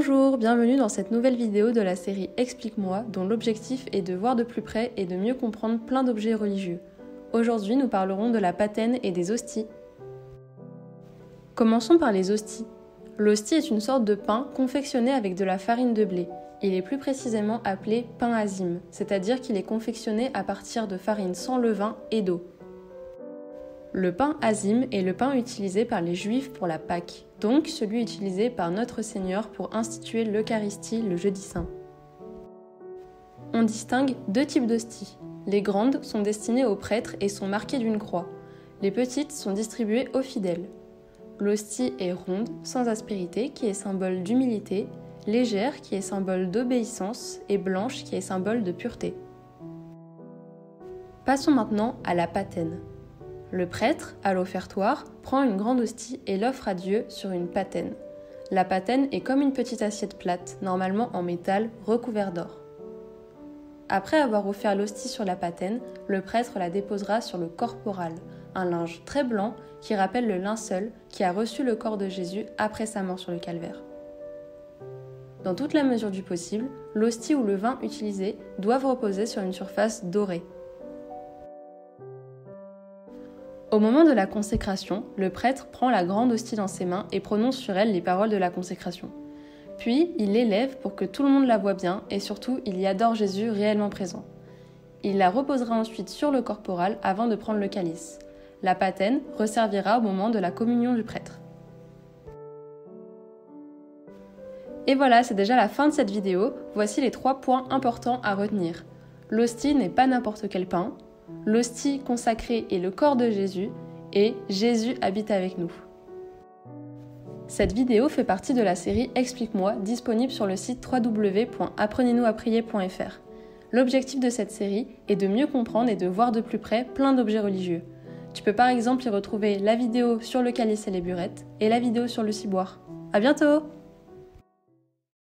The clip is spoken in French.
Bonjour, bienvenue dans cette nouvelle vidéo de la série Explique-moi, dont l'objectif est de voir de plus près et de mieux comprendre plein d'objets religieux. Aujourd'hui, nous parlerons de la patène et des hosties. Commençons par les hosties. L'hostie est une sorte de pain confectionné avec de la farine de blé. Il est plus précisément appelé pain azime, c'est-à-dire qu'il est confectionné à partir de farine sans levain et d'eau. Le pain azime est le pain utilisé par les Juifs pour la Pâque, donc celui utilisé par notre Seigneur pour instituer l'Eucharistie le jeudi saint. On distingue deux types d'hosties. Les grandes sont destinées aux prêtres et sont marquées d'une croix. Les petites sont distribuées aux fidèles. L'hostie est ronde, sans aspérité, qui est symbole d'humilité, légère, qui est symbole d'obéissance, et blanche, qui est symbole de pureté. Passons maintenant à la patène. Le prêtre, à l'offertoire, prend une grande hostie et l'offre à Dieu sur une patène. La patène est comme une petite assiette plate, normalement en métal, recouverte d'or. Après avoir offert l'hostie sur la patène, le prêtre la déposera sur le corporal, un linge très blanc qui rappelle le linceul qui a reçu le corps de Jésus après sa mort sur le calvaire. Dans toute la mesure du possible, l'hostie ou le vin utilisé doivent reposer sur une surface dorée. Au moment de la consécration, le prêtre prend la grande hostie dans ses mains et prononce sur elle les paroles de la consécration. Puis, il l'élève pour que tout le monde la voie bien et surtout, il y adore Jésus réellement présent. Il la reposera ensuite sur le corporal avant de prendre le calice. La patène resservira au moment de la communion du prêtre. Et voilà, c'est déjà la fin de cette vidéo. Voici les 3 points importants à retenir. L'hostie n'est pas n'importe quel pain. L'hostie consacrée est le corps de Jésus et Jésus habite avec nous. Cette vidéo fait partie de la série Explique-moi, disponible sur le site www.apprenez-nous-à-prier.fr. L'objectif de cette série est de mieux comprendre et de voir de plus près plein d'objets religieux. Tu peux par exemple y retrouver la vidéo sur le calice et les burettes et la vidéo sur le ciboire. À bientôt!